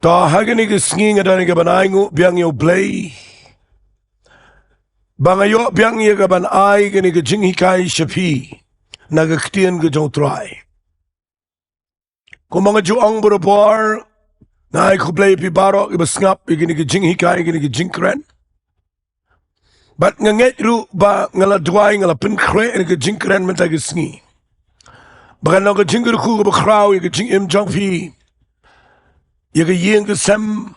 Ta hagani ke Sngi ngadani ke banaingu biang U Blei. Bangayo biang ye ke banai gani ke jinghikai shapi naga Ktien Jowai. Kung mga juang borobor na ay kublay pibaro iba ngap igini ke jinghikai igini ke jingkren. Bat nganget ru ba ngala duwai ngala pinkre igini ke jingkren menta ke Sngi. Bakan naga jingkyrkhu ba kraw igini jingim jangpi. Yaga yeng ke sem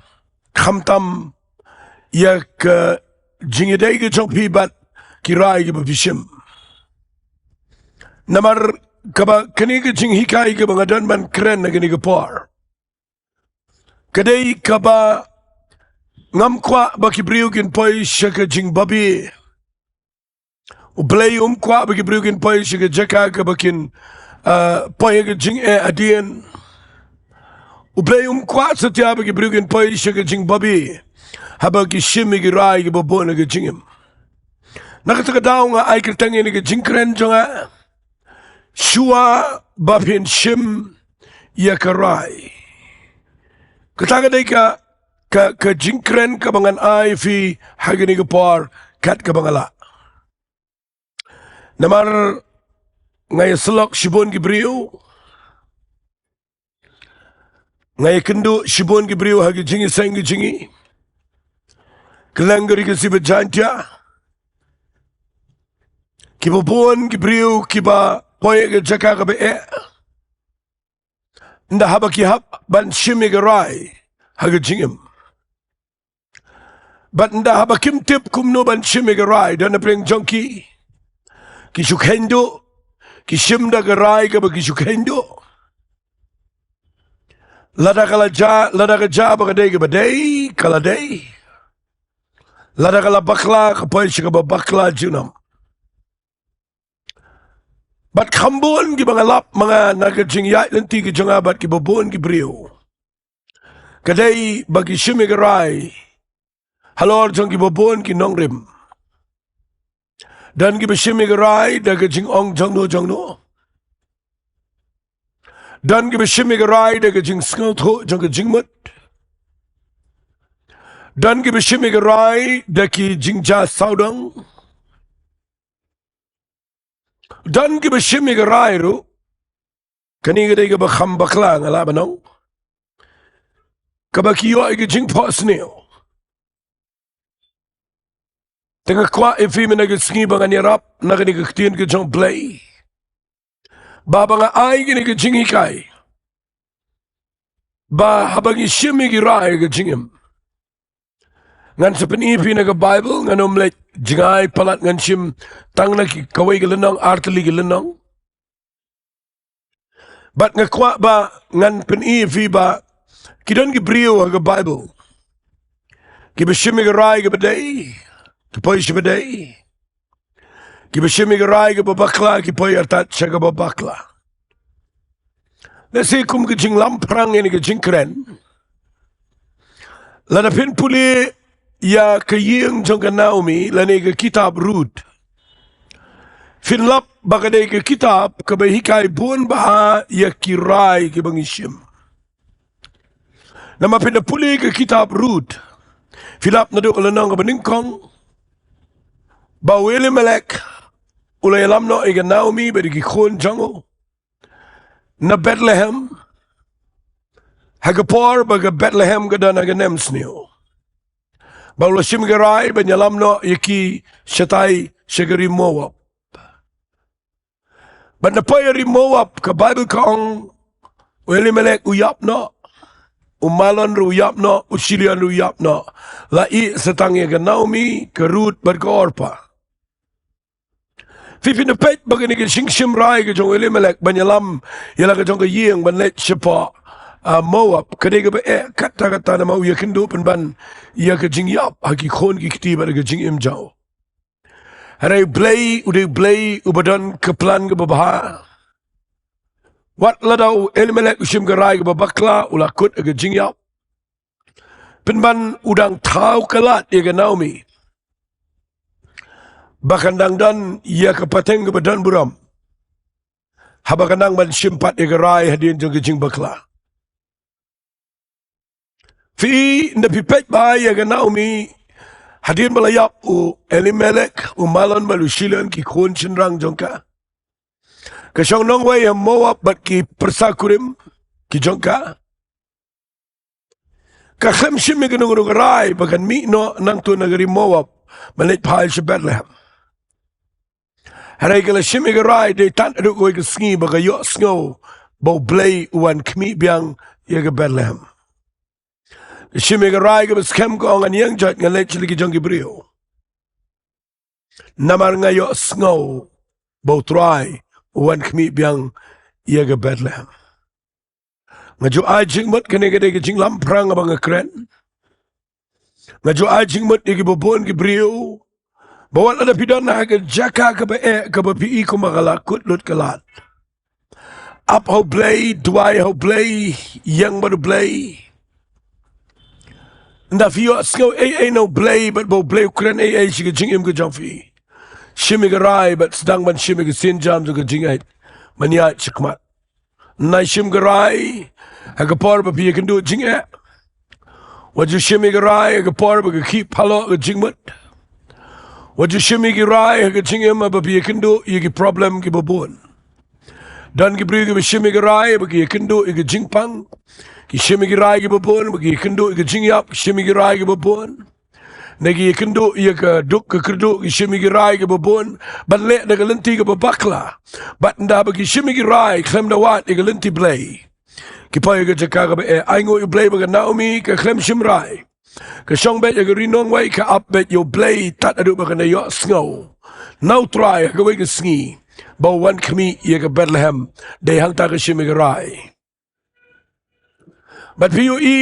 khamtam yak jingiday ke jangpi bat kirai ke PHIN. Namar kaba kani ke jinghikai ke bangadan man kren na gani ke par. Kadai kaba ngam kwa ba kibriugin poi shaka jingbabi. U Blei kwa ba kibriugin poi shaka Jaka ke bakin poi ke jing adien. U Blei kwa satya ba kibriugin poi shaka jingbabi. Haba ki SHIM ki RAI ki babon ke jingim. Nakatagadaw nga ay kirtangin ke jingkren jonga. SHUWA ba PHIN SHIM ya ka RAI. Katagaday ka jingkren ka bangan ay fi hagini ka par kat ka bangala. Namar ngay Syllok shibon ki brio. Ngay kynduh shibon ki brio hagi jingiasyllok jingi. Kelanggar ki siba Jaintia. Kiba bon ki brio kiba poye ke Jaka ka be nda haba ki hab ban SHIM ke RAI haga jingim. Bat nda haba kim tip kumno ban SHIM ke RAI dan apreng jongki. Ki kynduh ki SHIM da ke RAI ka ba ki kynduh. Lada ka ja ba kadai ke badai kala dai. Lada kala bakla ka poy ka ba bakla junam. Bat kambon ki mga lap mga nagajingyay nanti ki jonga bat ki babon ki brio. Kadai bagi SHIM ke RAI halor jong ki babon ki Nonglim. Dan ki SHIM ke RAI daga jingong jongno. Dan ki SHIM ke RAI daga jingsngotho jong ki jingmut. Dan ki SHIM ke RAI daki jingiasyllok. Dan ki SHIM ke RAI ru kani gadai ka bakham bakla ngala banong. Kabakiyo ay ki jingpo sneo. Tengah kwa ifi menagi Sngi bangan yarap nakani ka Ktien U Blei. Baba nga ay gini ka jinghikai. Ba habagi SHIM ki RAI ka jingim. Ngan sa panipi na ka Bible ngan umlet jingay palat ngan SHIM tang na kaway ka lanong artali ka lanong. Bat nga kwa ba ngan panipi ba kidon ki brio ka Bible. Ki SHIM ki RAI ka baday. Ki poy siya baday. Ki SHIM ki RAI ka babakla ki poy artat siya ka babakla. Nasi kum ka jinglam perang ini ka jingkren. Lanapin puli ya kayeng jong ka Naomi lani ka kitab Ruth. Finlap bakaday ka kitab kabahikay buon baha ya kiray ki bangi SHIM. Namapin na puli ka kitab Ruth. Filap na do kalanang ka baningkong. Bawili melek ulay alam no ay ka Naomi badi ki khon jango. Na Bethlehem. Hagapor baga Bethlehem ka na ganem sniyo. Bawla SHIM ka RAI banyalam no yaki syatay syagari Moab. But napayari Moab ka Bible kaong wali melek uyap no. Umalon ru uyap no, usilian ru uyap no. Lai satangya ka Naomi ka Ruth bat ka Orpa. Fipinapet bagani ka SHIM RAI ka jong wali melek banyalam yala ka jong ka yeng banlet siya Moab kadai ka ba kata na mau ya kynduh ban ya ka jingyap haki khon ki ktiba ka jingim jaw. Haray Blei ubadan ka plan ka babaha. Wat ladaw elimelek SHIM ka RAI ka babakla ulakut ka jingyap. Pinban udang tau kalat ya ka Naomi. Bakandang dan ya ka pateng ka badan buram. Habakandang man SHIM pat ya ka RAI hadin jong ka jing bakla. fi na pipet ba ya ga Naomi hadin balayap u Elimelech u malon balu Shillong ki khun chinrang jongka kasyong Nongway yang Moab bat ki persakurim ki jongka kaklem shimi ganung RAI bagan mi no nang tu negeri Moab malit phai sa Bethlehem haray kala shimi RAI de tan aduk koy ka Sngi baga yo sngo bo blay uwan kmi biang ya ga Bethlehem shimi RAI ka baskem ko ang yang jat ngalet chili ki jong Gibril namar nga yo sngo bo try uwan kmi biang ya ga Bethlehem ngaju ajing mut kene gede jing lamprang abang kren ngaju ajing mut igi bobon Gibril bawal ada pidan na ke Jaka ke ba pi ko magalakut lut kalat up ho Blei Jowai ho Blei yang baru Blei nda fio snow no Blei but bo Blei kren shi ke jingim ke jongfi shimi ke RAI but sedang ban shimi ke sin jam ke jingai maniat chikmat na shim ke RAI agapor ba pi kynduh jingiaroh waju shimi ke RAI agapor ba ki palo ke jingmut waju shimi ki RAI ke jingim ba pi kynduh ki problem ki babun dan ki bri ki shimi ki RAI ba ki kynduh ki jingpang ki shimi ki RAI ki babun ba ki kynduh ki jingyap shimi ki RAI ki babun nagi kynduh ka duk ke kerdu ki shimi ki RAI ki babun ban le da lenti ke babakla bat nda ba ki shimi ki RAI klem da wat ki lenti Blei ki pa ke Jaka ka aingo yu Blei ba ka Naomi ka klem shim RAI ka shong bet ya ri Nongway ka up bet yo Blei tat adu ba ka na yo sngo now try ka we ka Sngi ba wan kmi ya ka Bethlehem de hang ta ka shimi ka RAI but POE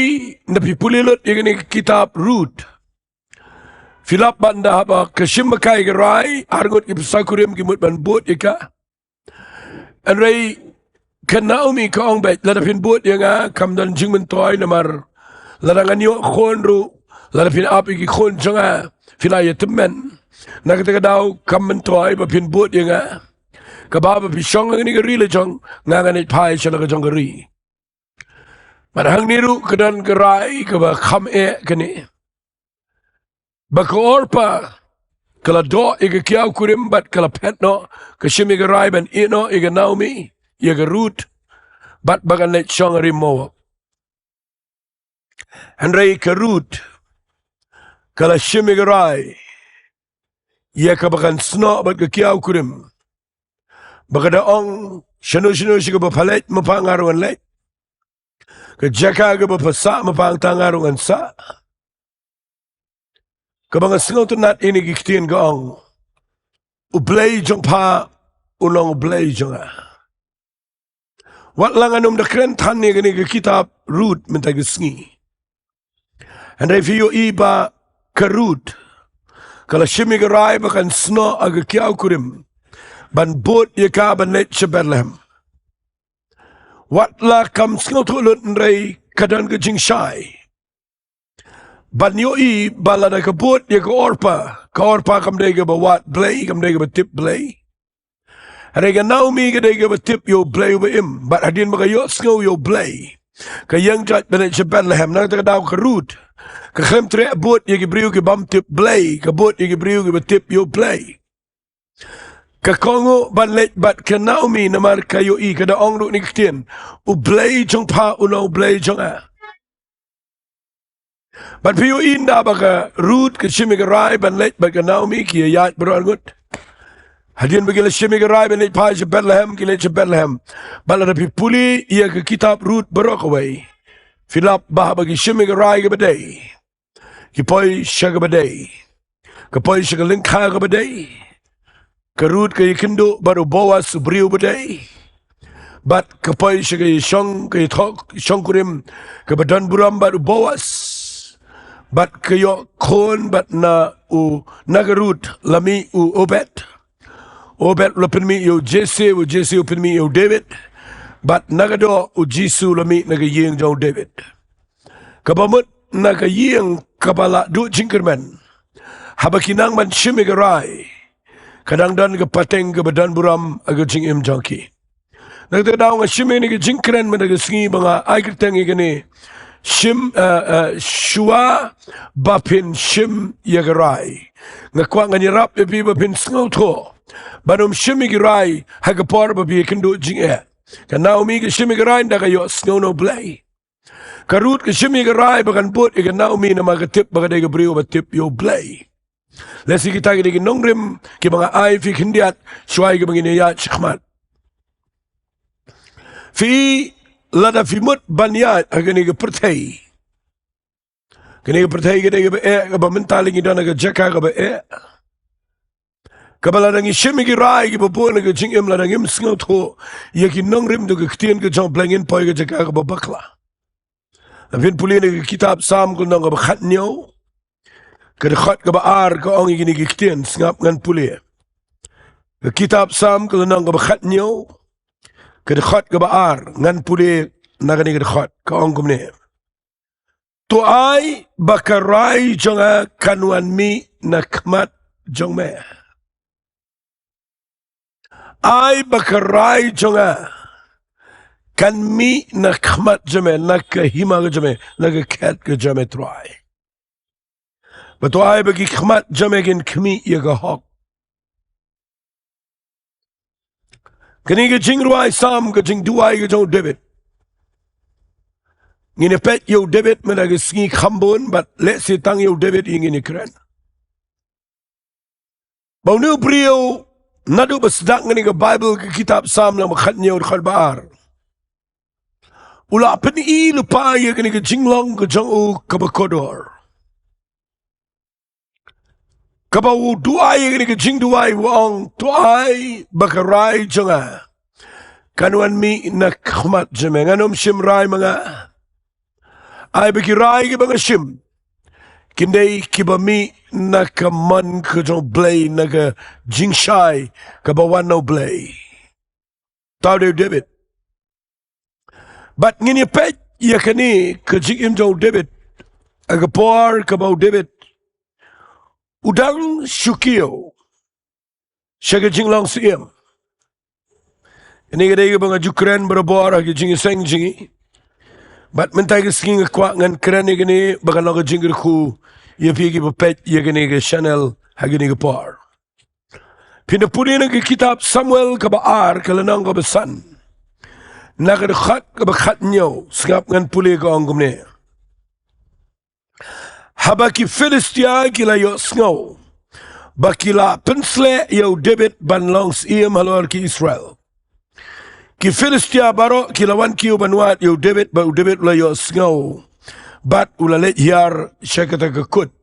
na pipulilot ya ni kitab Ruth filap banda ba ka shim kai ka RAI argot ki sakurim ki mut ban bot ka and ray ka Naomi ka ong bet ladapin bot ya nga kam dan jingman toy namar larangan yo khonru ladapin api ki khon janga filaya temen nakata daw kam toy ba pin bot ya nga ka ba pi shong ni ka ri le jong nga nga ni phai shala ka jong ka ri marhang niru kadan ka RAI ka ba kham kani ba ka orpa kala do iga kiaw kurim bat kala petno ka shimi ka RAI ban ino iga Naomi iga Ruth bat bagan let shong ri Moab Henry ka Ruth kala shimi ka RAI ia ka bagan sno bat ka kiaw kurim baka daong shano siya ka ba palet mapangarungan let ka Jaka ka ba pasa mapangtangarungan sa kabang singaw to nat ini ki Ktien U Blei jong pa unong Blei jong wat lang anum da kren tan ni gani ki kitab Ruth minta ki Sngi and if you iba ka Ruth kala shimi ka RAI bakan sno aga kiaw kurim ban bot ya ka ban let sa Bethlehem wat la kam singaw to ulut nray kadan ka jingshai ban yo balada ka bot ya ka orpa kam de ka ba wat Blei kam de ka ba tip Blei Rega Naomi ka de ka ba tip yo Blei ba im bat hadin ba kayo sngo yo Blei ka yang jat banet sa Bethlehem na ka daw ka Ruth ka klem tre bot ya ki briu ki bam tip Blei ka bot ya ki briu ki ba tip yo Blei ka kongo ban let bat ka Naomi namar kayo ka daong ru ni Ktien U Blei jong pa unaw Blei jong But piyo inda baka Ruth ka shimi ka RAI ban let baka Naomi ki yat bro angut. Hadin bagi la shimi ka RAI ban let pa sa Bethlehem ki let sa Bethlehem. Bala na pipuli iya ka kitab Ruth baro kaway. Filap baha bagi shimi ka RAI ka baday. Kipoy siya ka baday. Kapoy siya ka lingka ka baday. Ka Ruth ka kynduh baru Boaz subriw baday. Bat kapoy siya ka shong kurim ka badan buram baru Boaz. Bat kayo kon bat na nagarut lami Obed lapin mi yo Jesse upin mi yo David bat nagado Jisu lami nagayeng jong David kabamut nagayeng kabala du jingkerman habakinang man shimi ka RAI kadang dan ka pateng ka badan buram aga jingim jangki nagtadaw nga shimi ni ka jingkeren man naga Sngi mga ay kiteng igani SHIM SHUWA bapin SHIM yagarai ngakwa nganyarap epi bapin sngoto banum SHIM yagarai hagapor babi kynduh jingiaroh kanaumi ke SHIM yagarai nda kayo sngono blei karut ke SHIM yagarai bakan put ikan naumi na magatip bakadai gabriu batip yo blei lesi kita gini nongrim ki mga ai fi kindiat shuai ke bangini ya chikmat fi lada fi mut banyat agani ke pertai kini ke pertai gede ke ba mentaling idana ke Jaka ke ba kabala dangi SHIM ke rai ke bapu na ke jingim la dangim sngoto ya ki nongrim do ke Ktien ke Jong blengin poi ke Jaka ke ba bakla Lapin puli ke kitab Sam ke nong ke ba khatnyo ke dekat ke baar ke ong gini ke Ktien ngap ngan puli ke kitab Sam ke nong ke ba khatnyo ke dekat ke baar ngan puli nagani ke dekat ke ong kumne tu ai bakarai jonga kanuan mi nakmat jong me ai bakarai jonga kan mi nakmat jame nak hima jame nak kat ke jame try betu ai bagi khmat jame gin kmi ye ga hok kini ke Jingduwai Sam ke Jingduwai ke jong David ngine pet yo David mena ke Sngi khambon but let si tang yo David ingin keren bau nu brio nadu besdak ngini ke Bible ke kitab Sam lang khatnyo khal baar ula pen I lupa ye kini ke Shillong ke jong u kabakodor kabau duai kini ke Jingduwai wong tuai bakarai jonga kanuan mi nak khmat jeme nganom SHIM rai mga ai bekirai ke banga SHIM kindai kibami nakaman ke jong blei naga jingshai kabawan no blei tau de David but ngini pet ya kani ke jingim jong David agapor kabau David udang shukio shaga jinglong siem ini gede banga jukren berabor agi jingiseng jingi but mentai ke sking kwa ngan kren ini baka no jingkyrkhu ye pigi pet ye gene ke channel hagini ke par pinapuri na ke kitab Samuel ka baar kalanang ka besan nakadkhat ka bakhat nyo skap ngan puli ka ongumne habaki Philistia kila yo sngo bakila pensle yo David banlongs iem halor ki Israel ki Philistia baro kilawan ki banwat yo David ba David la yo sngo bat ulalet yar shakata ka kut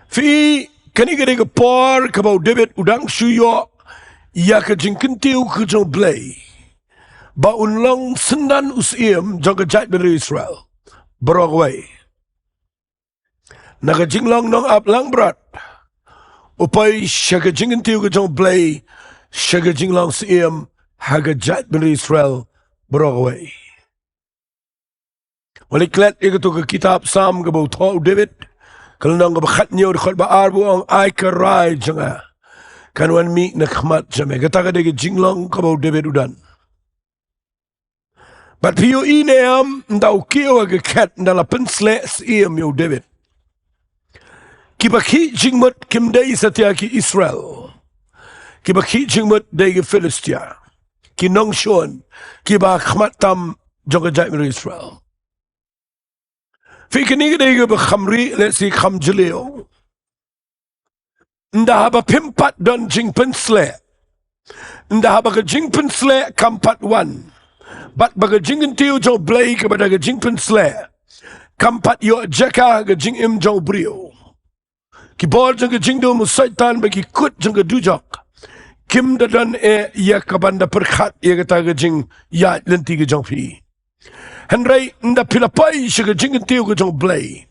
fi kani gade ka por ka ba David udang shuyo ya ka jinkintiu ka jong blei ba unlong sendan usiem jong ka jat beri Israel Brogway naga jinglong nong ap lang brat upay shaga jingintiu ka jong blei shaga jinglong siem haga jat beri Israel Brogway waliklet ikato ka kitab Sam ka ba utho David kalanang ka bakhat niyo dekat ba arbo ang ay karay janga kanuan mi nakmat jame kata ka jinglong ka ba David udan but piyo ineam ndaw kiyo aga kat ndala pensle siem yo David kibaki jingmut kimday satya ki Israel kibaki jingmut day ki Philistia ki nongshon kiba khmatam jonga jai Israel fi kini day ki khamri let's see khamjleo nda haba pimpat don jingpensle nda haba ka jingpensle kampat wan but baga jingintiu jo blei kepada ka jingpensle kampat yo Jaka ka jingim jo brio kibor jang ke Jingduh musaitan bagi kut jang ke dujak kim dadan ya kabanda perkhat ya kata ke jing ya lenti ke jang fi henry nda pilapai shi ke jing tiu ke jang blei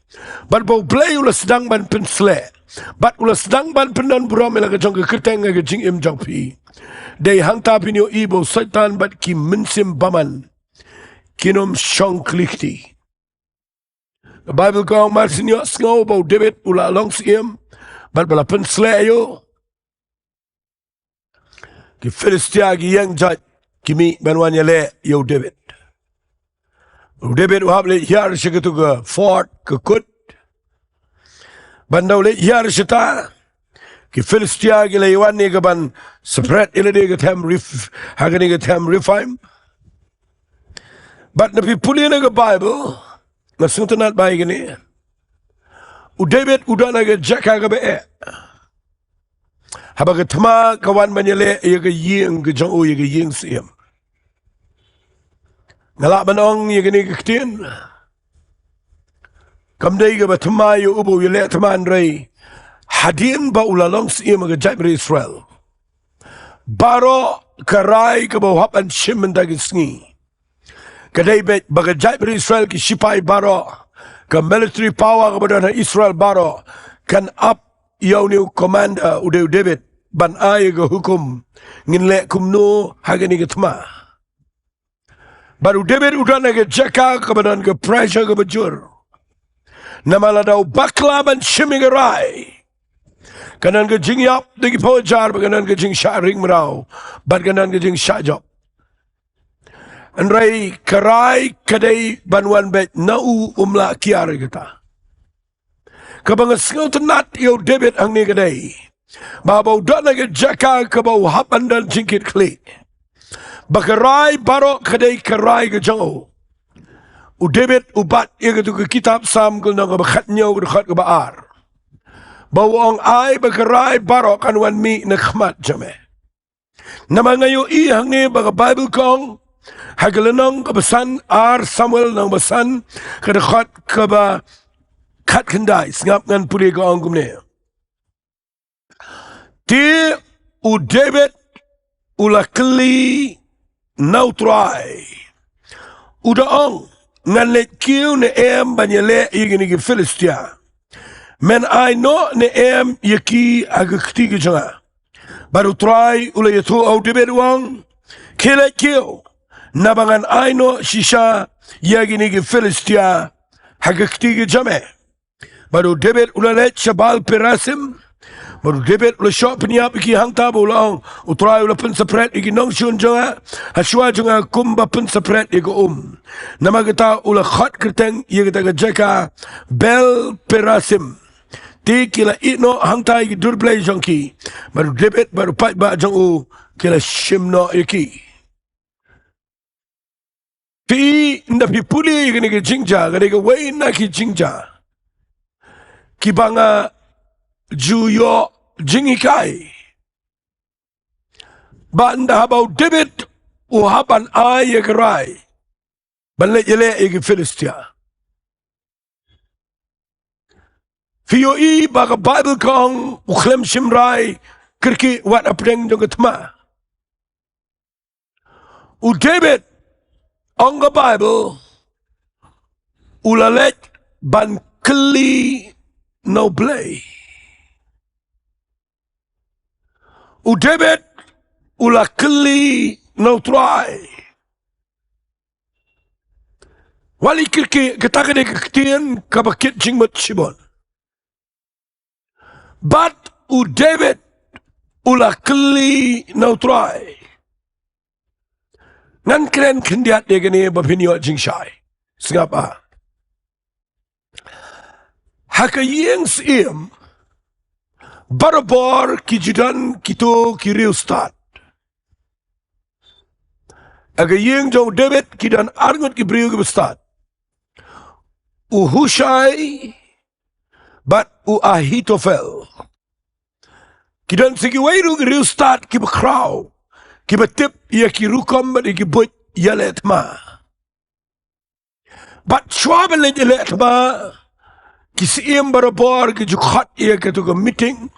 bat bau blei ula sedang ban pensle bat ula sedang ban penan bromela ke jang ke keteng ke jing im jang fi dei hangta pinyo ibo saitan bat ki mensim baman kinom shong klikti the Bible kong marsinyo sngo bau David ula long siem bat bala pensle yo ki Philistia ki yang jat kimi banwanya le yo David David uhab le hiar shikatu ke fort ke kut. Bandau le hiar shita ki Philistia ki le iwan ni ke ban spread ile de ke tem hagani ke tem refine. But napi puli na ke Bible nasuntanat baik ni. David udah na ke Jaka ke be. Haba ke tama kawan banyale ye ke ying ke jong ye ke ying siem. Ngalak banong ye ke ni ke Ktien. Kamdai ke batama ye ubu ye le taman Rai. Hadin ba ulalong siem ke jabri Israel. Baro karai ke bawah an SHIM mendagi Sngi. Kadai bet baga jabri Israel ki sipai baro. Ke military power kepada Israel baro. Kan up yau new commander udah David ban ay ke hukum ngin le kumno hagani ke tama. Baru David udah na ke Jaka kepada ke pressure ke bejur. Nama ladau bakla ban SHIM ke RAI. Kanan ke jingiap degi pojar kanan ke jing syaring merau. Ban kanan ke jing syajop. Andrai karai kadai banwan bet nau umla kiar kita. Kabangas ngau tenat yo David hangne kadai. Babau dak na ke Jaka kabau hapan dan jingkyrkhu. Bakarai barok kadai karai ke jauh. U David ubat ia ke kitab Sam kul nang bakhatnya berkhat ke baar. Bawang ai bakarai barok kanwan mi nakhmat jame. Nama ngayo I hangne baka Bible kong hagalanong kebesan Samuel nang besan kedekhat kaba kat kendai sengap ngan puli ke angkum ni. Ti u David ulakli nautrai. Udaong ngan let kiu ne banyale igini ke Philistia. Men I no ne yaki agakti ke janga. Baru try ula yatu au David wang kile kiu. Nabangan I no shisha yagini ke Philistia agakti ke jame. Baru David ula let Baal-perasim. Baru David ula syok peniap iki hang tabu ulang. Utrai ula pun sepret iki nong syun jonga. HSHUWA jonga kumba pun sepret iki Nama kita ula khat kerteng ia kita ke Jaka Baal-perasim. Ti kila ino hang ta iki durblai jongki. Baru David baru pat ba jong kila SHIM no iki. Ti ndapi puli iki ni ke jingja. Kani ke wei na ki jingja. Kibanga juyo jingikai. Banda habau David uhapan ay rai. Banlet yele iki Philistia. Fiyo I baka Bible kong uklem simrai kirki wat apreng jong ketma. U David ang Bible ulalet ban Ktien U Blei. U David ula Ktien U Blei. Wali kirki ketakade Ktien kabakit jingmat shibon. But u David ula Ktien U Blei. Ngan keren kendiat dia gini bapinyo jingshai. Sengapa? Haka yeng siem barabor kijidan kito kiriu start. Aga yeng jong David kidan arngot kibriu kibestat. Uhushai but Ahitofel. Kidan sigi wairu kiriu start kibakraw. Kibatip ya kirukom but ikibut yalet ma. But schwaben let yalet ma. Kisiem barabor ki jukhat ia ketu ke meeting.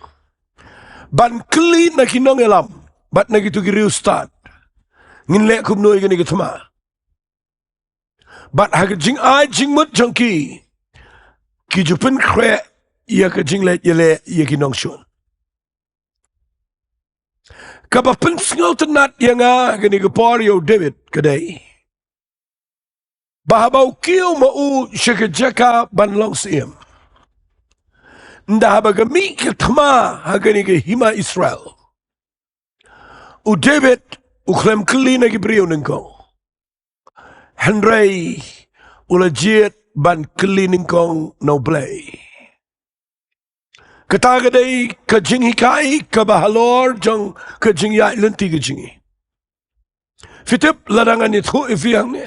Ban Ktien na kinong elam. Bat na gitu kiriu start. Ngin lek kumno ikani ketama. Bat haga jing ai jingmut jangki. Ki jupen kre ia ke jing let yele ia kinong shun. Kaba pen sngau tenat ia nga gani ke Pario David kadai. Bahabau kiu mau Jaka ban long siem. Nda habaga mi ketama hagani ke hima Israel. U David uklem Ktien na kibriu nengko. Henry ulajit ban cleaning kong no blei. Katagadai ka jinghikai ka bahalor jong ka jingiai lenti ka jingi. Fitip larangan itu ifiang ni.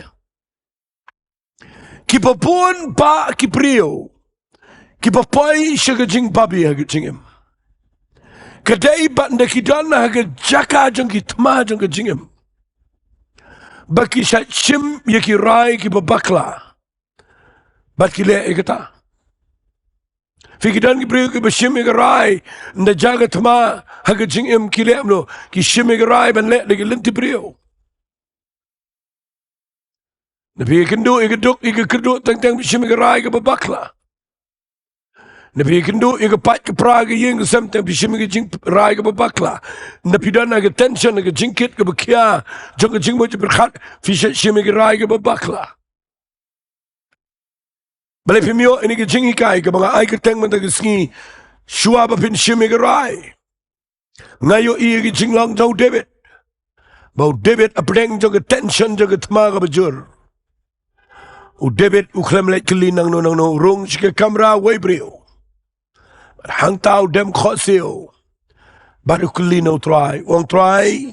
Kipapun pa kiprio. Kipapoi siya ka jing babi ha ka jingim. Kadai bat na kidana ha ka jaka jong kitma jong ka jingim. Baki siya SHIM yaki RAI kipabakla. Bat kile ikata. Fikidan ki priyo ki bashim ki RAI na jaga tama haga jingim kile amno ki SHIM ki RAI ban le ki linti priyo. Nabi kynduh ikaduk ikakaduk tang bashim ki RAI ki babakla. Nabi kynduh ikapat ki pra ki ying sam tang bashim ki jing RAI ki babakla. Nabi dan aga tension aga jingkit ki bakya jong ki jingmo berkhat fi SHIM ki RAI ki babakla. Balai pimio ini ke jingikai ke mga ay keteng mentang Sngi SHUWA ba PHIN SHIM ke RAI ngayo iya ke Shillong jauh David bau David apdeng jauh ke tension jauh ke temaga bajur u David u klem lek keli nang no rung ke kamera way brio hang tau dem khosio baru keli no try wong try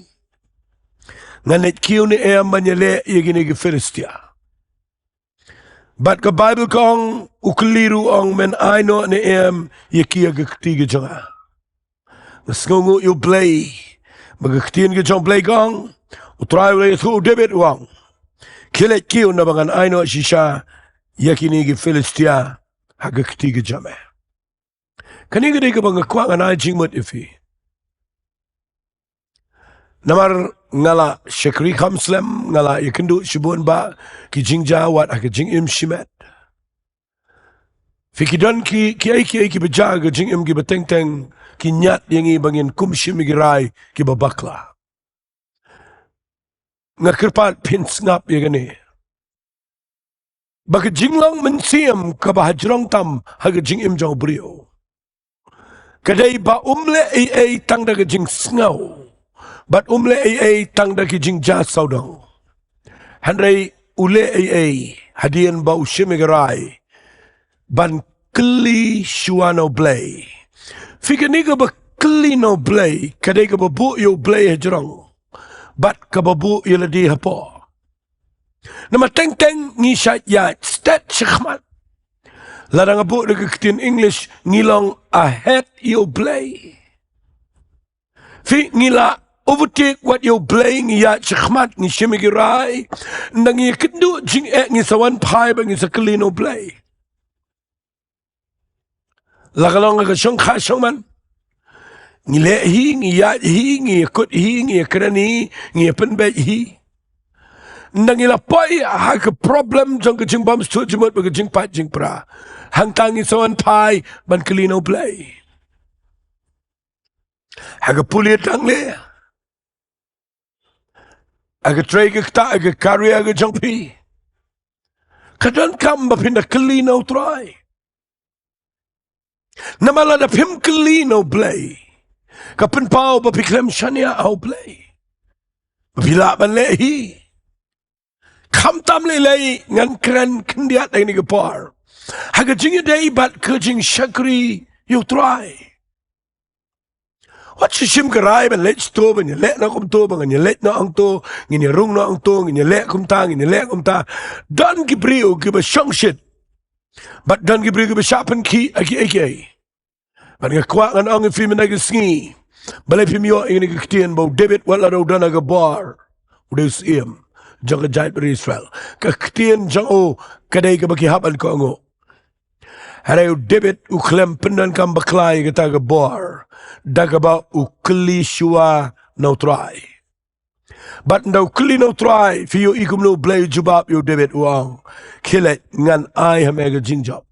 nganet kiu ni em banyale iya gini ke Filistia. But ka Bible kong ukliru ang men aino ni ye kia ketiga janga. Sngi U Blei Ktien U Blei kong utrai ulay thu David wang. Kilet kiu na bangan aino shisha ye kini ki Filistia haga ketiga jame. Kaniga di ka bang kwang anay jingmut ifi. Namar ngala syakri Counselling ngala kynduh shibun ba ki jingjawat ha jingim shimet. Fikidan ki ai ki bajaga jingim ki bateng ki nyat yang bangin kumshim ki RAI ki babakla. Ngakirpat PHIN ngap ya gani. Baka jinglang mensiam ka bahajrong tam ha jingim jong brio. Kadai ba umle ai tang daga jing sngaw. But umle ai tang da ki jingiasyllok. Handai ule ai hadian ba SHIM ki RAI ban kli SHUWA no Blei. Fikaniga ba kli no Blei kadai ka babu yo Blei hajrong. Bat ka babu yaladi hapo. Nama teng ngi syat ya stat shikmat. Larang abu de Ktien English ngilong ahead yo Blei. Fi ngila overtake what you playing ya chkhmat ni SHIM ki RAI nangi kynduh jing ni sawan pai bang is klino play lagalong ka shong kha shong man ni le hi ni ya hi ni kut hi ni krani ni pen be hi nangi la pai ha ka problem jong ka jing bam stu jimot ba ka jing pat jing pra hang tang ni sawan pai ban klino play ha ka pulit ang le aga tray ka aga carry aga jangpi. Kadan kam ba pinda kalino try. Namala da pim kalino blay. Kapin pao ba piklem shania au blay. Bila ban lehi. Kam tam lay ngan kren kendiat ay ni kapar. Haga jingi day bat kajing shakri you try. What SHIM ki RAI ban let sto ban let na kum to ban let na ang to ngin rung na ang to ngin let kum ta ngin let kum ta dan ki brio ki ba shong shit but dan ki brio ki ba shapen ki aki ban ga kwa ngan ang fi na Sngi balai pimio ngin ki Ktien bo David wala do dan ga bar udus jaga jait Israel ka Ktien jang kadai ka ba ki haban ko ngo Harai David u klem pendan kam baklai ka ga bar dagaba ukli SHUWA no try. But no kli no try fi yo ikum no Blei jubab yo David uang kilet ngan ai hamega jingjab.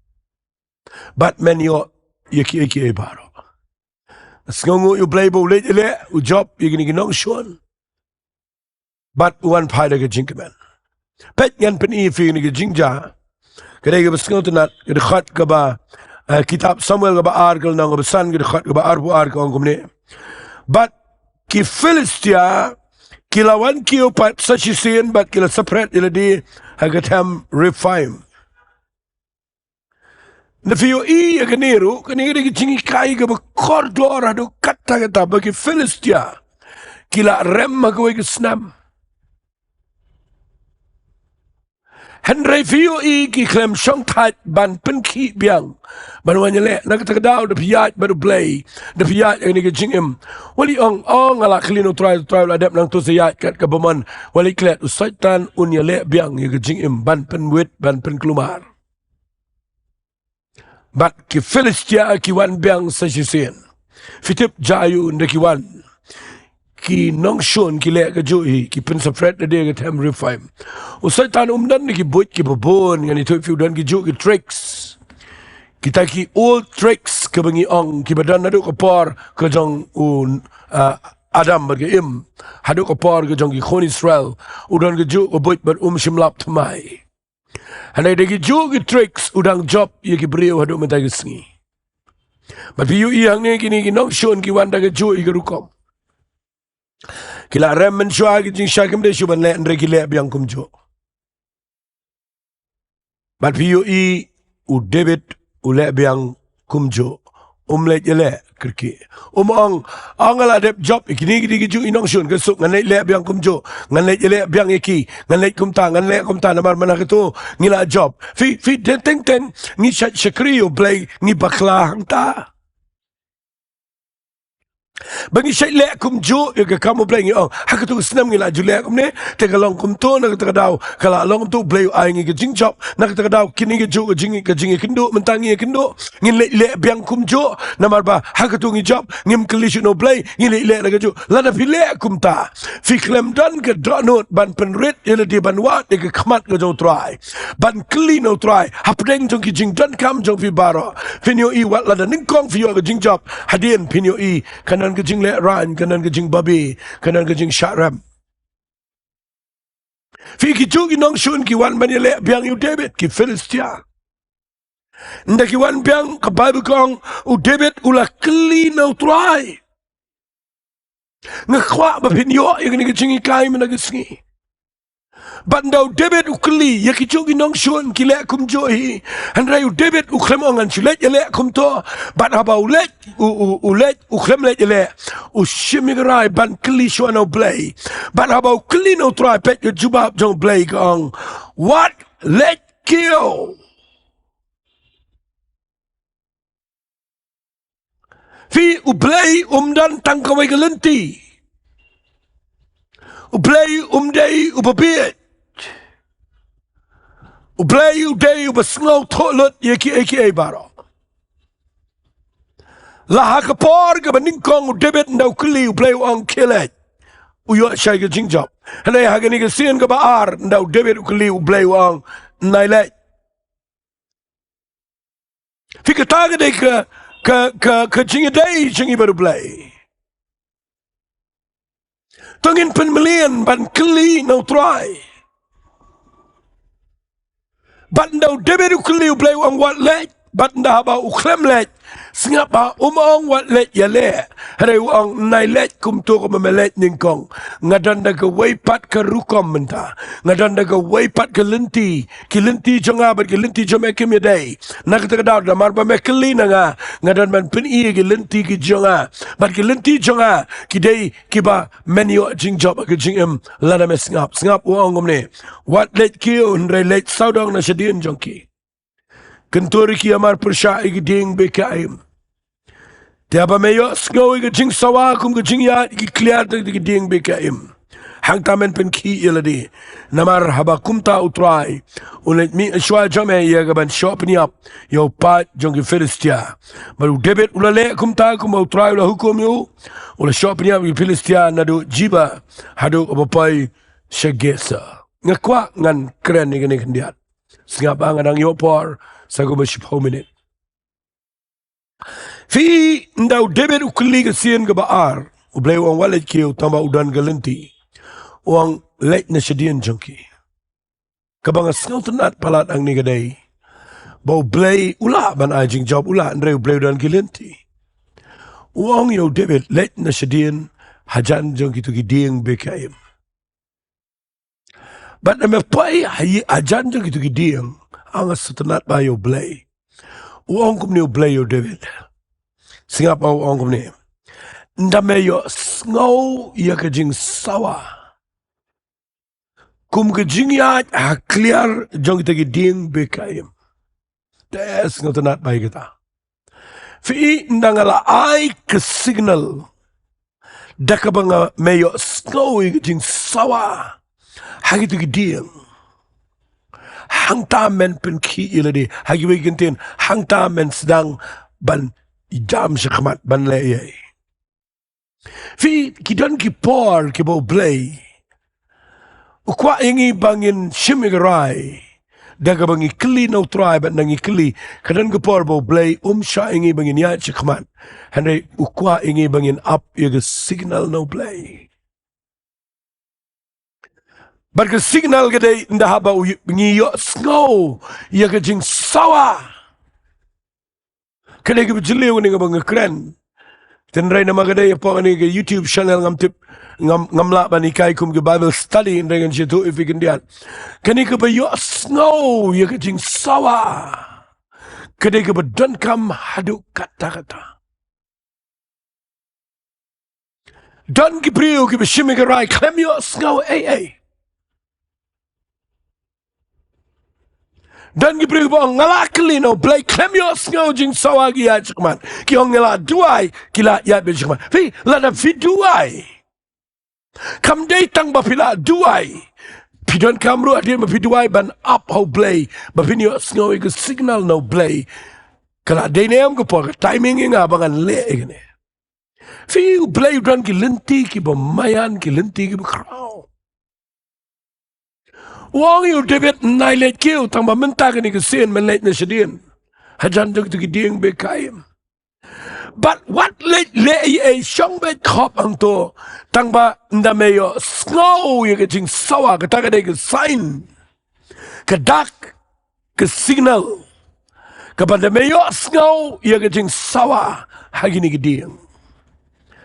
But men yo yaki e baro. Sngongo yo Blei bo let ele u job yigini ginong shon. But one pai daga jingman. Pet ngan pen I fi ni jingja. Kadai ga sngotenat ga khat ka ba kitab Samuel ka ba article nang ka san ka ba arbu article ang kumne. But ki Filistia kilawan ki upat sa sisiyan but kila separate ila di hagatam refine Na fiyo ya kaniru ki jingi kai ka bakordor hadu kata bagi Filistia kila rem magawa ki snam. Henry fiyo ki klem syong tat ban penki biang ban wanyale nakatagdaw da piyat baru blay da piyat yang ni ka jingim wali ong ala klino try adap nang to sayat kat kabaman wali klet usaitan unyale biang ya ka jingim ban penwit ban penkelumar. Bat ki Filistia ki wan biang sa sisien. Fitip jayu nda ki wan. Ki nongshon ki le ka juhi ki pensafret na dia ka tem refime. Usai tan umdan ni ki buit ki babon ngani tu fiudan ki ju ki tricks. Kita ki old tricks ke bangi ong ki badan nadu ka par ke jong Adam bagi im hadu ka par ke jong ki khon Israel udan ke ju ka buit bar shimlap tmai. Hanai dagi ju ki tricks udang job ye ki brio hadu mentai ke Sngi. But piu yang ni kini ki nongshon ki wan da ke ju ki rukom. Kila rem mensyua ki jing syakim de syuban le andre ki le biang kumjo. But piu u David u le biang kumjo. Le jele kerki. Ong ala dep job ikini ki ju inong syun kesuk ngan le biang kumjo. Ngan le jele biang iki. Ngan le kumta namar mana ketu ngila job. Fi ten ngi syakri u Blei ngi bakla hangta. Bagi syait lek kum jo ya kamu Blei ngi hak tu senam ngi la ju lek kum ne te kalong kum to nak terdaw kala long tu Blei ai ngi jing job nak terdaw kini ngi jo jingi kynduh mentangi kynduh ngi lek biang kum jo namar ba hak tu ngi job ngim klishu no Blei ngi lek nak jo la da fi lek kum ta fi klem dan ke donot ban penrit ya di ban wat de ke khmat ke jo try ban kli no try hapdeng jong ki jing dan kam jong fi baro finyo wat la da ning kong fi yo ke jing job hadien pinyo kanan ke jing le ran kanan ke jing babi kanan ke jing syaram fi ki ju ki nong shun ki wan ban le biang yu David ki Filistia nda ki wan biang ka Bible kong u David ula kli no try ngakwa ba pinyo ni ke jing kai mana ke Sngi bandau David ukli ya ki jogi nong shun ki le kum johi handrai u David u khlem ongan chulet le kum to ban haba u khlem le u shimigrai ban kli shwan o Blei ban haba u kli no try pet ke jubab jong Blei kong what let kill fi u Blei dan tangkawai gelenti u Blei dei u babiet u Blei u dei u basngau toilet ye ki aka baro la hakapor ke beningkong u David ndau kli u Blei ong kilet u yo shai ke jingjob hanai hagani ke sien ke baar ndau David u kli u Blei ong nailet fikataga de ke jingadai jingi baru Blei tongin penmelian ban kli no try bandau David ukli Blei wang wat let banda haba uklem let singapa umong wat let ya le hare wang nai let kum to ko melet ningkong ngadan da ke weipat ke rukom menta ngadan da ke weipat ke lenti ki lenti jonga ber ke lenti jome ke medai nak ta daud da marba me kli nga ngadan man pen i ke lenti ki jonga ber ke lenti jonga ki dei ki ba menio jing job ke jing em lana me singap wang ngomne wat let ki un re let saudong na shadien jongki kentori ki amar persai ki ding bekaim tiaba meyo sngoi ki jing sawa kum ki jing ya ki clear ki ding bekaim hang tamen pen ki iladi namar haba kumta utrai ulet mi shwa jame ya gaban shop ni up yo pat jong ki Filistia baru David ulale kumta kum utrai ula hukum yo ula shop ni up ki Filistia nadu jiba hadu obapai shagesa ngakwa ngan keren ni kendiat singapa ngadang yo por sago masih minit. Fi ndau David ukli ke sien ke baar, u Blei wang walet kiu tamba udan galenti, wang lek na shadien jongki. Kabang asngaw tenat palat ang ni kadai, bau Blei ula ban ajing job ula andre u Blei udan galenti. Wang yo David lek na shadien hajan jongki tu ki dieng bekaim. But na me pai hajan jongki tu ki dieng. Angas setenat bayo Blei Uangkum ni Blei U David. Singapore uangkum ni. Ndameyo snow ya ke jing sawa. Kum ke jingiat clear jong kita ding bekayem. Tes ngotonat baik kita. Fi ndangala ai ke signal. Dakabanga meyo snow ya ke jing sawa. Hagi tu ding. Hang tamen pen ki iladi. Hagi wegentin hang tamen sedang ban jam syakmat ban leye. Fi kidon ki por ki bo Blei. Ukwa ingi bangin SHIM RAI. Daga bangi kli no tribe at nangi kli. Kadan ki por bo Blei sya ingi bangin ya syakmat. Henry ukwa ingi bangin up yaga signal no Blei. Barka signal gede ndahaba ngiyo snow yaga jing sawa. Kade ki bjili ni bang kren. Tenrai nama gede apa ni ke YouTube channel ngamla bani kai kum ke Bible study dengan situ ifikin dia. Kani ke bayo snow yaga jing sawa. Kade ke badon kam hadu kata-kata. Don ki priu ki SHIM RAI klem yo snow ay. Dan ki priu bang ngalakli no Blei klem yo snow jing sawa gi ya chakman. Ki ong ngala duai ki la ya be chakman. Fi la na fi duai. Kam day tang ba pila duai. Pidon kamru adir ma fi duai ban up ho Blei. Ba pin yo snow ke signal no Blei. Kala day ne am ko por timing nga bangan le igene. Fi Blei dan ki lenti ki ba mayan ki lenti ki ba kraw. Wang yu David nailet kiu tang ba menta ni ke sin men late na shadin. Hajan dug to ding be kaim. But what late a shong be khop ang to tang ba ndameyo snow ye ke jing sawa ka ta ka de ke sign. Ka dak ke signal. Ka ba ndameyo snow ye ke jing sawa hagini ke ding.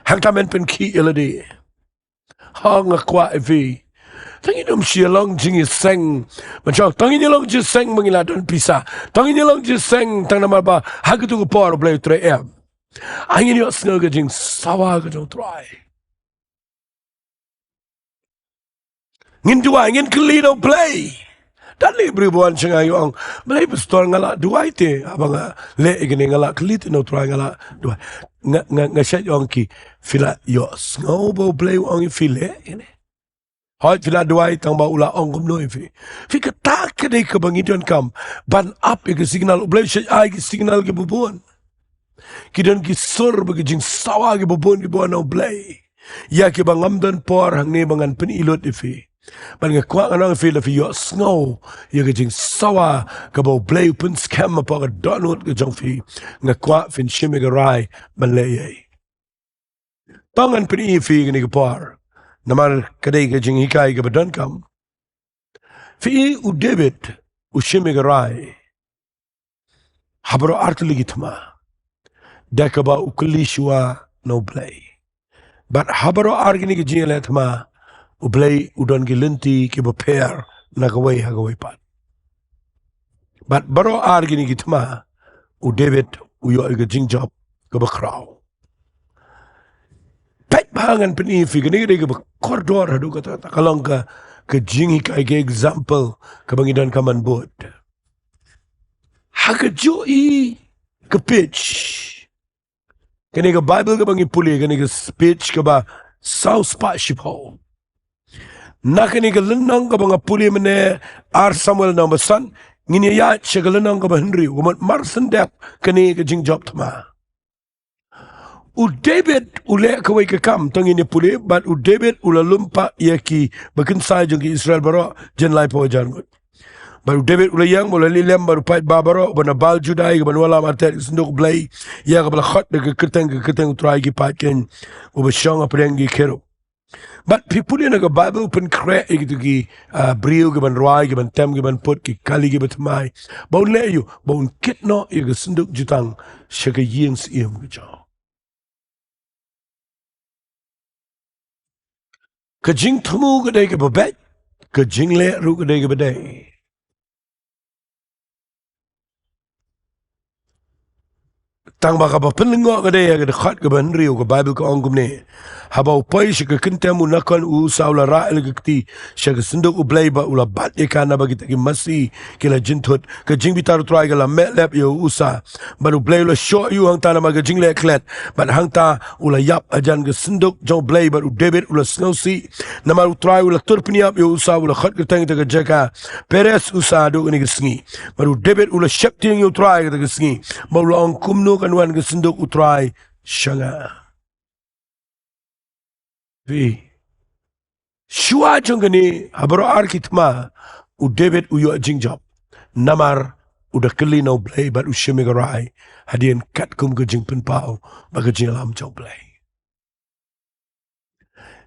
Hang tamen pen ki ilade. Hang akwa evi. Tangin Shillong jingiasyllok macam tangin long jingiasyllok mengiladon pisah. Tangin long jingiasyllok tang nama ba hagatu ko por Blei tre em. Angin yo snoga jing sawa ka dong try. Ngin dua ngin kelino Blei. Dan le beribuan cengai yung Blei bestor ngala dua ite abang le igene ngala kelit no try ngala dua. Ngasyat yung ki fila yo snobo Blei yung file ini. Hai fila duai tang ba ula ong kum noi fi. Fi ka tak ke dei ke bangidon kam ban up ke signal Blei syai ai ke signal ke bubun. Kidon ki sur bagi jing sawa ke bubun ke buan no Blei. Ya ke bangam don por hangne bangan pen ilot fi. Ban nga kwa nang fi la fi yo snow ya ke jing sawa ke bo Blei pun scam apa ke donut ke jong fi. Nga kwa fin SHIM RAI ban le ye. Bangan pen fi ke ni ke por. Namar kadai ke jing hikai ke badan kam. Fi u David u SHIM RAI. Habro art lagi thma. Dakaba u kulli SHUWA no Blei. But habro argini ke jing le thma u Blei u don ke lenti ke baper na gawai hagawai pat. But baro argini ke thma u David u yo ke jing job ke bakraw. Pek bangan peni fi gini ke koridor hadu kata kalong ke jingi kai ke example ke bangidan kaman bot. Haka joi ke pitch. Kini ke Bible ke bangi puli kini ke pitch ke ba South Spaceship Hall. Nak kini ke lenang ke banga puli mene Samuel number son ngini ya che ke lenang ke ba Henry umat Marsen dep kini ke jing job tama. U David ule kawai ke kam tangi ni puli but u David ula lumpa yaki bakin sai jong Israel baro jen lai po jangut. Baru David ula yang ula lilem baru pait babaro bana bal judai ke banwala martet senduk Blei ya ke bala khot ke keteng try ki pait ken u bashong aprengi kero. But people in the Bible pen kre gitu ki brio ke ban roi ke ban tem ke ban put ki kali ke batmai. Baun le yu baun kitno ye ke senduk jutang shaka yings iem ke jaw. Ke jing temu ke dai ke babet, ke jing le ru ke dai ke badai. tang baka ba penlengok ke dia ke dekat ke banriu ke Bible ke ongkum ni habau pai syaka kentemu nakon usa ula ra'il ke kti syaka senduk u blei ba ula bat ye kana bagi taki masi kila jintut ke jing bitar try ke la metlep yo usa baru blei ula show you hang ta nama ke jing le klet bat hang ta ula yap ajan ke senduk jong blei baru David ula sngosi nama u try ula turpniap yo usa ula khat ke tang ke Jaka peres usa do ni ke Sngi baru David ula shakting yo try ke Sngi baru ongkum nu kan wan ke senduk utrai syanga. Vi SHUWA jong ni habaro arkitma u David u yo jingjab namar udah keli no blei bat u SHIM ke RAI hadian kat kum ke jing penpau baga jing lam jong blei.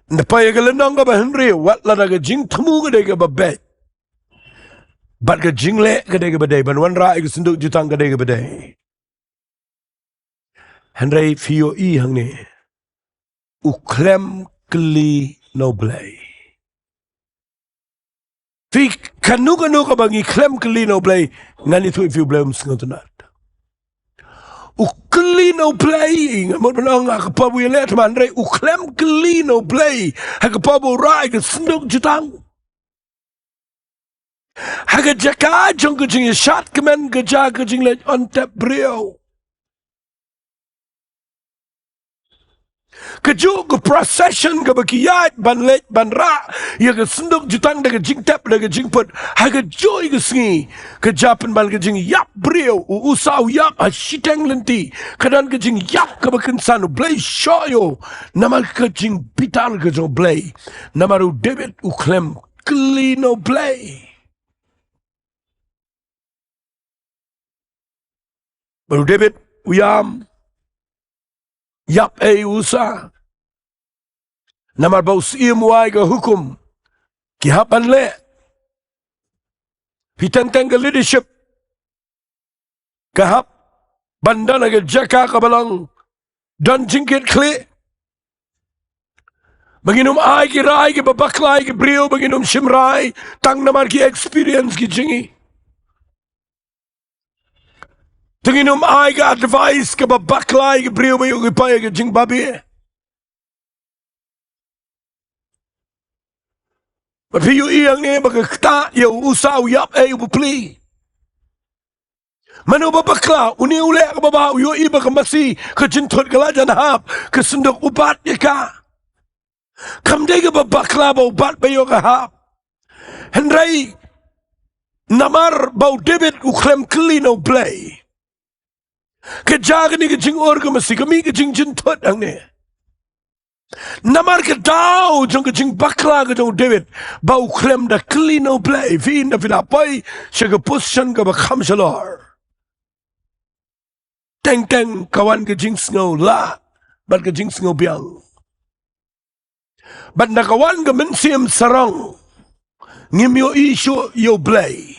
Napa ya ke lenong ke bahenri wat lada ke jing temu ke dega babet bat ke jing le ke dega badai ban wan RAI ke senduk jutang ke dega badai. Henry fio hangne uklem keli no blei. Fi kanu ka bangi klem keli no blei ngani tu fio blei msngotonat. Ukeli no blei ngamot menang akapabu yele teman Henry uklem keli no blei akapabu rai ke senduk jutang. Haga Jaka jong ke jing shat kemen ke Jaka jing le on tap brio. Kejuk ke procession ke bakiyat ban let ban ra ya ke senduk jutang de ke jing tap de ke jing put ha ke joy ke Sngi ke japan ban ke jing yap brio usau yap shiteng lenti kadan ke jing yap ke bakin sanu blei shoyo nama ke jing pital ke jo blei nama ru David u klem klino blei baru David uyam yap usa namar bau simuai ke hukum ki hapan le pitenteng ke leadership ke hap bandana ke Jaka ke Balang dan jingkyrkhu baginum ai ki rai ke babaklai ke brio baginum shimrai tang namar ki experience ki jingi tanginum ai ke advice ke babaklai ke brio bayu ke paya ke jing babi Piyu iyang ni bagakta ya usau yap bupli. Manu babakla uni ule ke baba yo iba ke masi ke jintut ke lajan hap ke senduk ubat ya ka. Kam de ke babakla bau bat bayo ke hap. Henry namar bau David uklem klino blei. Ke jaga ni ke jing or ke masi kami ke jing jintut ang ni. Namar ke dau jong ke jing bakla ke jong David bau klem da klino blei fin da filapai syaka position ke bakam shalor teng kawan ke jing sngo la bat ke jing sngo biang bat na kawan ke mensiam sarang ngim yo isu yo blei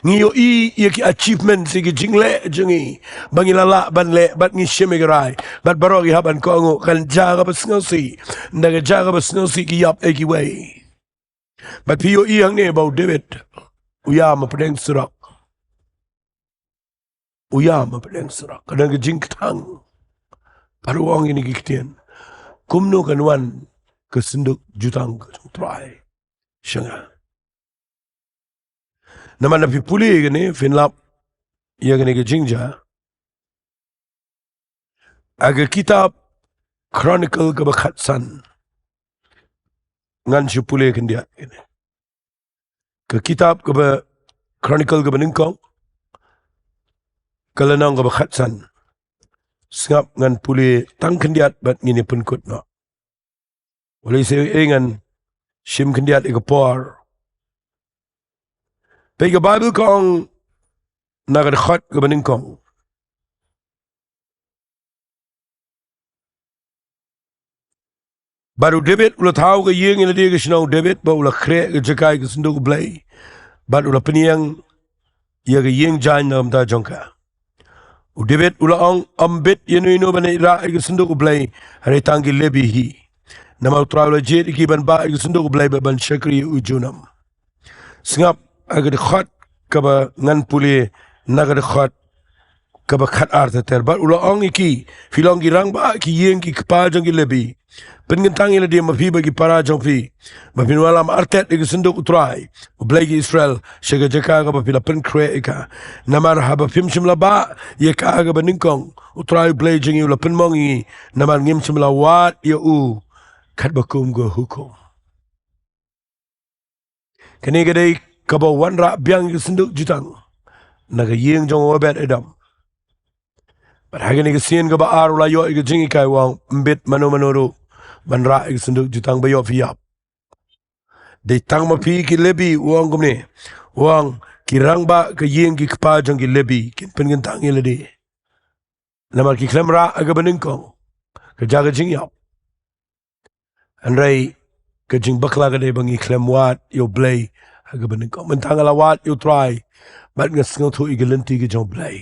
ngiyo ye ki achievement si ki jingle jengi bangi lala ban le bat ngi shemirai bat barogi haban ko ngo kan jaga basngosi ndaga jaga basngosi ki yap eki way bat piyo hang ne bau David uyama pedeng surak kadang ke jingtang paru wong ini ki Ktien kumno kanwan ke senduk jutang ke try syanga nama napi puli gini finlap ya gini ke jingja aga kitab chronicle ke bakhatsan ngan si puli kendia gini ke kitab ke chronicle ke beningkong ke lenong ke bakhatsan sengap ngan puli tang kendiat bat ngini pun kutno boleh saya ngan SHIM kendiat ikapor Pega Bible kong nagadkhat ke beningkong. Baru David ulah tahu ke yeng ina dia ke snow David ba ulah krek ke Jaka ke senduk blei. Bat ulah peniang ia ke yeng jain nam ta jongka. David ulah ong ambet ino bani ra ke senduk blei hari tanggi lebihi. Nama utra ulah jet ki ban ba ke senduk blei ban syakri ujunam. Sengap agar khat kaba ngan puli nagar khat kabakat arta terbat ula ong iki filong ki rangba ki yeng ki kpa jong ki lebi pengentang ila dia mafi bagi para jong fi mafin walam artet di senduk utrai ublagi Israel shaga jaka ka pila pen kre ka namar haba fim shimla ba ye ka ga baningkong utrai blai jingi ula pen mongi namar ngim shimla wat ya u kat bakum go hukum kani gadai kaba wanra biang ki senduk jutang naga yeng jong obet edam but hagani ke sien ke ba ar la yo ke jingi kai wang mbit mano manoro ban ra ke senduk jutang ba yo fiap de tang ma pi ki lebi wang gumne wang ki rangba ke yeng ki kpa jong ki lebi kin pen gen tang ile de namar ki klem ra aga banin ko ke jaga jing yap an rai ke jing bakla ke de bangi klem wat yo blai aga banin ko mentang ala wat yo try bat ngas ngau thu igelenti ke jong blai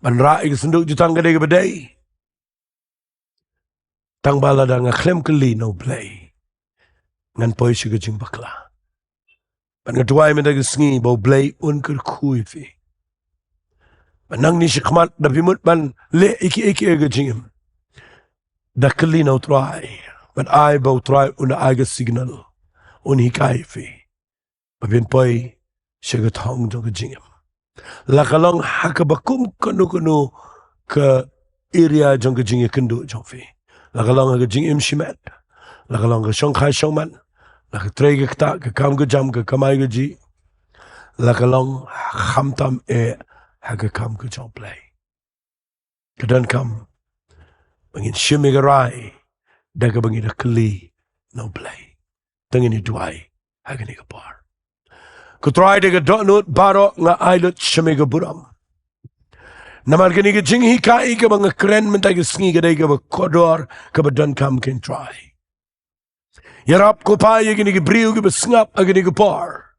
ban ra ke senduk jutang ke de ke badai tang bala da nga klem keli no play ngan poi shi ke jing bakla ban nga Jowai menda ke Sngi bo play kynduh fi ban nang ni shi khmat da bimut ban le iki ke jingim da keli no try ban ai bo try ai ke signal hikai fi babin poi shi ke thong jong ke jingim la kalong hakabakum kono ke area jong ke jing kynduh jong fi la kalong ke jing shimat la kalong ke shong khai shong man la ke tre ke ta ke kam ke jam ke kamai ke ji la kalong kham tam ha ke kam ke jong play ke dan kam bangin SHIM ke RAI da ke bangin kli no play tengin ni duai ha ke ni ke par ke try de ke donut baro nga ailut SHIM ke buram namar ke ni ke jing hikai ke bang kren menta ke Sngi ke dai ke kodor ke dan kam ken try yarap ko pa ye gini ke briu ke besngap agini ke par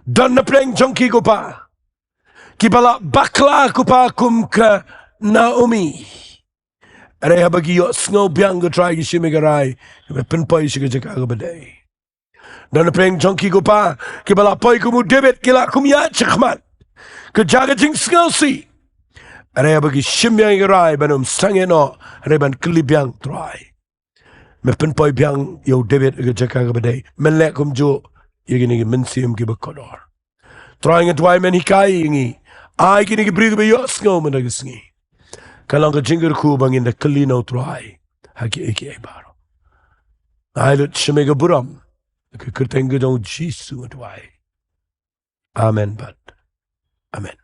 dan na pleng jongki ko pa ki bala bakla ko pa kum ke Naomi are bagi yo snow biang ke try ke SHIM ke RAI ke pen poi shi ke Jaka ke badai dan na pleng jongki ko pa ki bala poi ko mu debit ke la kum ya chkhmat ke jaga jing snow si are bagi SHIM ke RAI banum sangeno are ban kli biang try me pen poi biang yo David ke Jaka ke badai men lek kum jo ye gini ke mensim ke bekodor trying at why men hikai ngi ai gini ke brig be yo snow men ke Sngi kalang ke jingkyrkhu bangin de klino try haki ai baro ai lut SHIM ke buram ke kerteng ke jong jisu at why amen but amen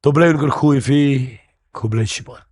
to blai kyrkhu fi ko blai shibon